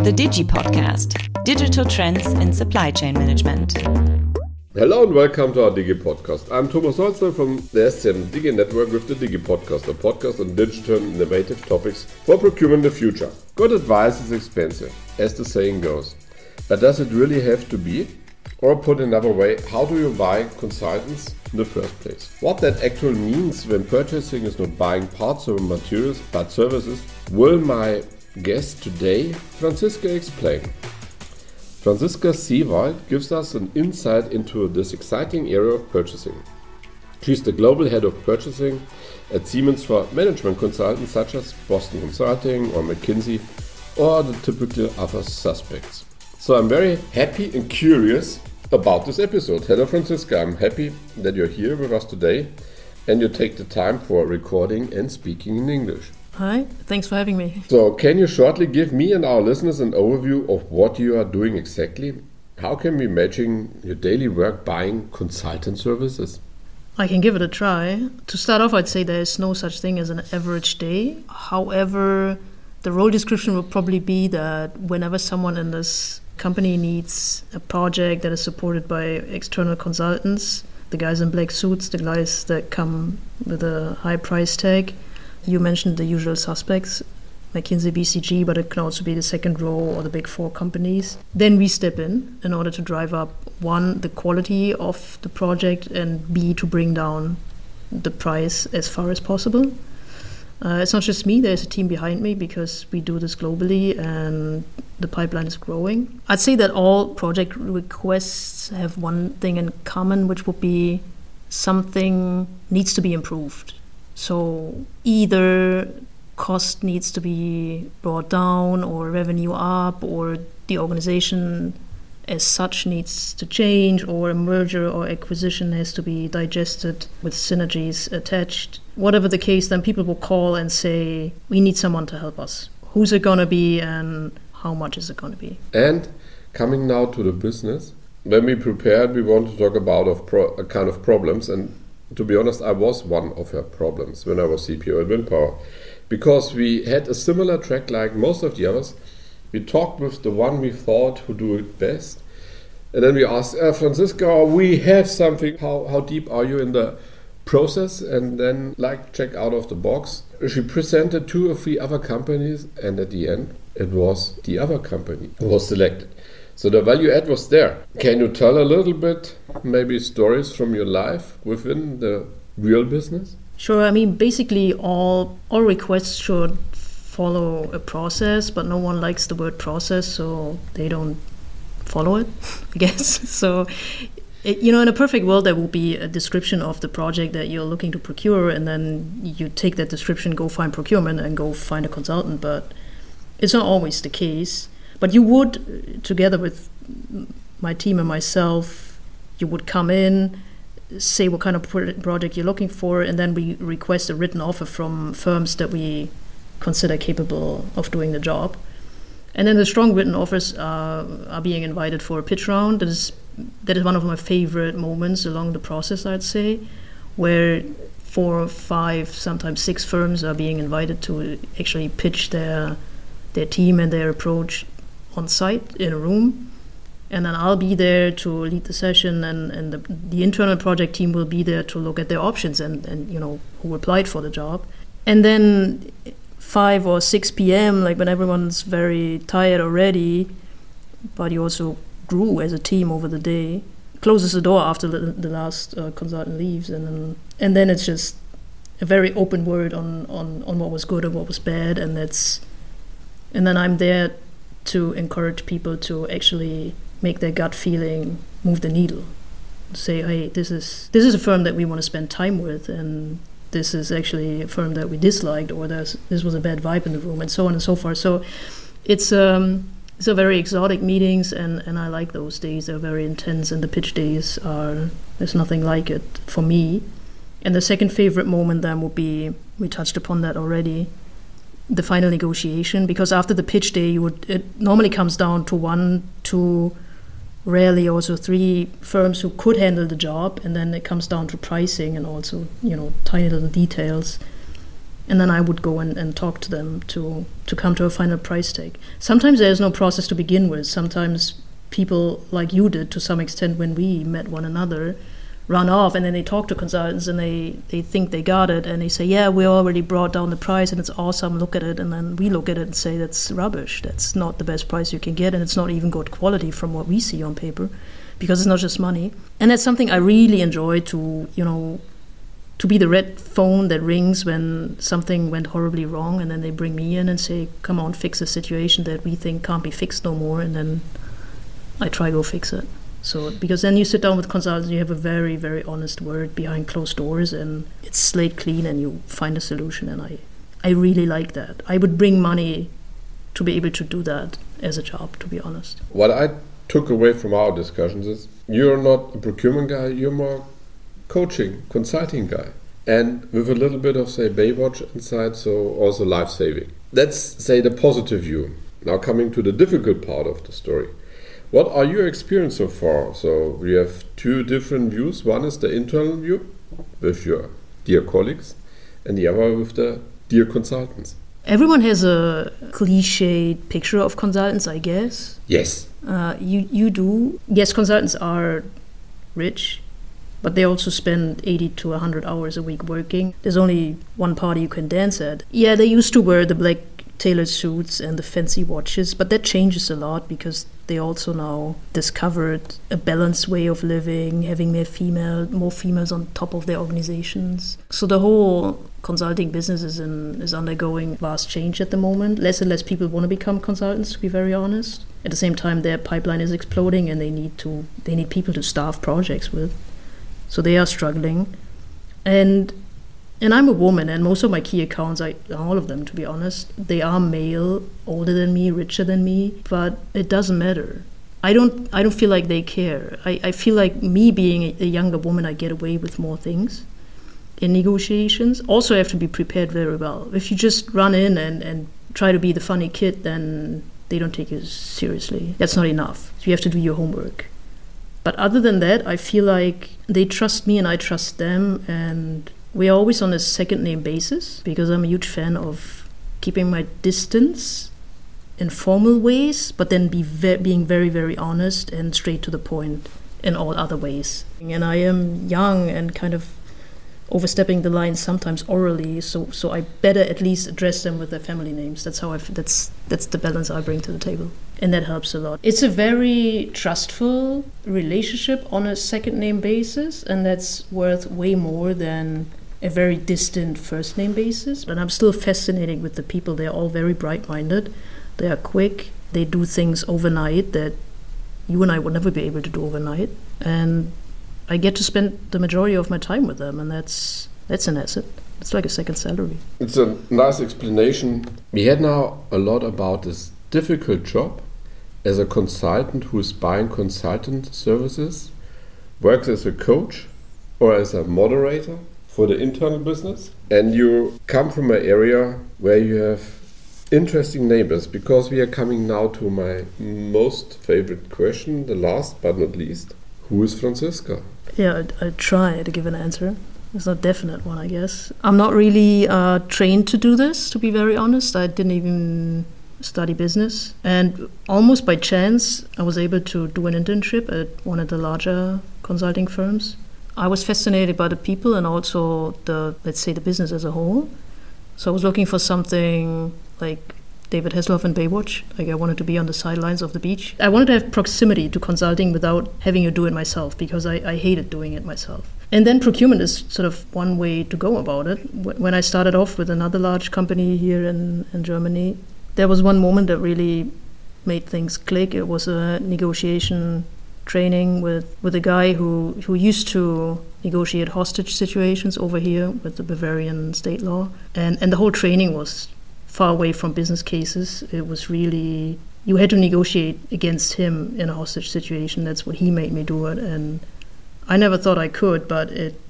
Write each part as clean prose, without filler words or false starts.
The DigiPodcast, digital trends in supply chain management. Hello and welcome to our DigiPodcast. I'm Thomas Holzer from the SCM Digi Network with the DigiPodcast, a podcast on digital and innovative topics for procurement in the future. Good advice is expensive, as the saying goes. But does it really have to be? Or put another way, how do you buy consultants in the first place? What that actually means when purchasing is not buying parts or materials but services, will my guest today, Franziska, explain. Franziska Seewald gives us an insight into this exciting area of purchasing. She's the global head of purchasing at Siemens for management consultants such as Boston Consulting or McKinsey or the typical other suspects. So I'm very happy and curious about this episode. Hello Franziska, I'm happy that you're here with us today and you take the time for recording and speaking in English. Hi, thanks for having me. So can you shortly give me and our listeners an overview of what you are doing exactly? How can we imagine your daily work buying consultant services? I can give it a try. To start off, I'd say there's no such thing as an average day. However, the role description will probably be that whenever someone in this company needs a project that is supported by external consultants, the guys in black suits, the guys that come with a high price tag. You mentioned the usual suspects, McKinsey, BCG, but it can also be the second row or the big four companies. Then we step in order to drive up, one, the quality of the project, and B, to bring down the price as far as possible. It's not just me, there's a team behind me because we do this globally and the pipeline is growing. I'd say that all project requests have one thing in common, which would be something needs to be improved. So either cost needs to be brought down or revenue up, or the organization as such needs to change, or a merger or acquisition has to be digested with synergies attached. Whatever the case, then people will call and say, we need someone to help us. Who's it going to be and how much is it going to be? And coming now to the business, when we prepared, we want to talk about a kind of problems. And to be honest, I was one of her problems when I was CPO at Windpower. Because we had a similar track like most of the others. We talked with the one we thought who do it best. And then we asked, Franziska, we have something. How deep are you in the process? And then, check out of the box. She presented 2 or 3 other companies. And at the end, it was the other company who was selected. So the value add was there. Can you tell a little bit, maybe stories from your life within the real business? Sure. I mean, basically all requests should follow a process, but no one likes the word process, so they don't follow it, I guess. So, in a perfect world, there will be a description of the project that you're looking to procure, and then you take that description, go find procurement, and go find a consultant. But it's not always the case. But you would, together with my team and myself, you would come in, say what kind of project you're looking for, and then we request a written offer from firms that we consider capable of doing the job. And then the strong written offers are being invited for a pitch round. That is one of my favorite moments along the process, I'd say, where 4 or 5, sometimes 6 firms are being invited to actually pitch their team and their approach on site in a room. And then I'll be there to lead the session, and the internal project team will be there to look at their options and who applied for the job. And then 5 or 6 p.m., when everyone's very tired already, but you also grew as a team over the day, closes the door after the last consultant leaves, and then it's just a very open word on what was good and what was bad, and then I'm there to encourage people to actually make their gut feeling move the needle. Say, hey, this is a firm that we want to spend time with, and this is actually a firm that we disliked, or this was a bad vibe in the room, and so on and so forth. So it's a very exotic meetings, and I like those days. They're very intense, and the pitch days there's nothing like it for me. And the second favorite moment then would be, we touched upon that already, the final negotiation, because after the pitch day, it normally comes down to 1, 2, rarely also 3 firms who could handle the job, and then it comes down to pricing and also tiny little details. And then I would go and talk to them to come to a final price tag. Sometimes there's no process to begin with. Sometimes people, like you did to some extent when we met one another, run off and then they talk to consultants and they think they got it and they say, yeah, we already brought down the price and it's awesome, look at it. And then we look at it and say, that's rubbish. That's not the best price you can get, and it's not even good quality from what we see on paper, because it's not just money. And that's something I really enjoy, to be the red phone that rings when something went horribly wrong, and then they bring me in and say, come on, fix a situation that we think can't be fixed no more, and then I try go fix it. So, because then you sit down with consultants, you have a very, very honest word behind closed doors, and it's slate clean, and you find a solution, and I really like that. I would bring money to be able to do that as a job, to be honest. What I took away from our discussions is you're not a procurement guy, you're more coaching, consulting guy, and with a little bit of, say, Baywatch inside, so also life-saving. Let's say the positive view. Now coming to the difficult part of the story. What are your experience so far? So we have two different views. One is the internal view with your dear colleagues, and the other with the dear consultants. Everyone has a cliched picture of consultants, I guess. Yes. You do. Yes, consultants are rich, but they also spend 80 to 100 hours a week working. There's only one party you can dance at. Yeah, they used to wear the black tailored suits and the fancy watches, but that changes a lot because they also now discovered a balanced way of living, having more females on top of their organizations. So the whole consulting business is undergoing vast change at the moment. Less and less people want to become consultants, to be very honest. At the same time, their pipeline is exploding and they need people to staff projects with. So they are struggling. And I'm a woman, and most of my key accounts, all of them, to be honest, they are male, older than me, richer than me, but it doesn't matter. I don't feel like they care. I feel like me being a younger woman, I get away with more things in negotiations. Also, I have to be prepared very well. If you just run in and try to be the funny kid, then they don't take you seriously. That's not enough. So you have to do your homework. But other than that, I feel like they trust me and I trust them, and we're always on a second name basis, because I'm a huge fan of keeping my distance in formal ways, but then being very, very honest and straight to the point in all other ways. And I am young and kind of overstepping the line sometimes orally, so I better at least address them with their family names. That's how that's the balance I bring to the table, and that helps a lot. It's a very trustful relationship on a second name basis, and that's worth way more than a very distant first name basis. And I'm still fascinated with the people. They're all very bright-minded. They are quick. They do things overnight that you and I would never be able to do overnight. And I get to spend the majority of my time with them, and that's an asset. It's like a second salary. It's a nice explanation. We had now a lot about this difficult job as a consultant who is buying consultant services, works as a coach or as a moderator for the internal business. And you come from an area where you have interesting neighbors, because we are coming now to my most favorite question, the last but not least. Who is Franziska? Yeah, I try to give an answer. It's not a definite one, I guess. I'm not really trained to do this, to be very honest. I didn't even study business. And almost by chance, I was able to do an internship at one of the larger consulting firms. I was fascinated by the people and also the business as a whole. So I was looking for something like David Hasselhoff and Baywatch. Like, I wanted to be on the sidelines of the beach. I wanted to have proximity to consulting without having to do it myself, because I hated doing it myself. And then procurement is sort of one way to go about it. When I started off with another large company here in Germany, there was one moment that really made things click. It was a negotiation training with a guy who used to negotiate hostage situations over here with the Bavarian state law. And the whole training was far away from business cases. It was really, you had to negotiate against him in a hostage situation. That's what he made me do it. And I never thought I could, but it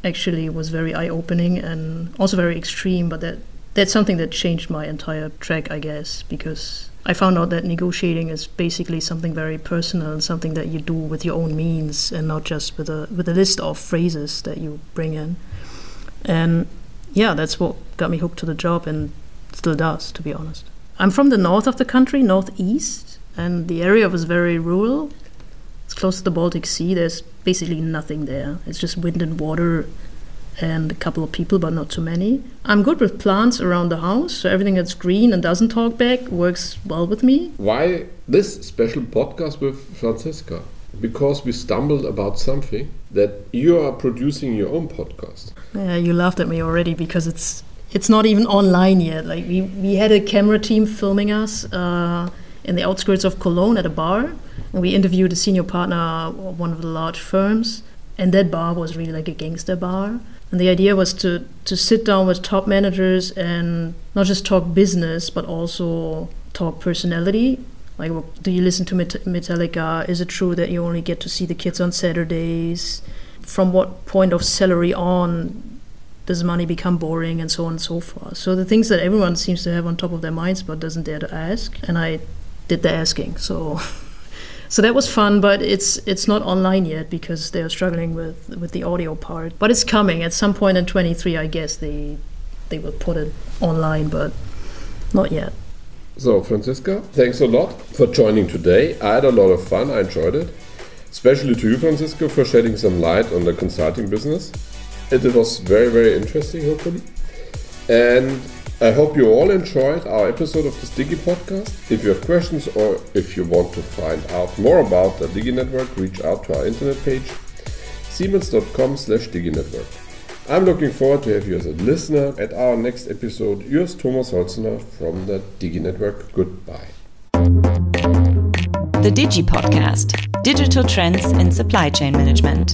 actually was very eye-opening and also very extreme. But that's something that changed my entire track, I guess, because I found out that negotiating is basically something very personal and something that you do with your own means and not just with a list of phrases that you bring in. And yeah, that's what got me hooked to the job and still does, to be honest. I'm from the north of the country, northeast, and the area was very rural. It's close to the Baltic Sea. There's basically nothing there. It's just wind and water and a couple of people, but not too many. I'm good with plants around the house, so everything that's green and doesn't talk back works well with me. Why this special podcast with Franziska? Because we stumbled about something that you are producing your own podcast. Yeah, you laughed at me already because it's not even online yet. Like we had a camera team filming us in the outskirts of Cologne at a bar, and we interviewed a senior partner of one of the large firms, and that bar was really like a gangster bar. And the idea was to sit down with top managers and not just talk business, but also talk personality. Like, do you listen to Metallica? Is it true that you only get to see the kids on Saturdays? From what point of salary on does money become boring, and so on and so forth? So the things that everyone seems to have on top of their minds but doesn't dare to ask. And I did the asking. So that was fun, but it's not online yet because they're struggling with the audio part. But it's coming. At some point in 23, I guess they will put it online, but not yet. So, Franziska, thanks a lot for joining today. I had a lot of fun. I enjoyed it. Especially to you, Franziska, for shedding some light on the consulting business. It was very, very interesting, hopefully. And I hope you all enjoyed our episode of this DigiPodcast. If you have questions or if you want to find out more about the Digi Network, reach out to our internet page, siemens.com/DigiNetwork. I'm looking forward to have you as a listener at our next episode. Yours, Thomas Holzner from the Digi Network. Goodbye. The DigiPodcast, Digital Trends in Supply Chain Management.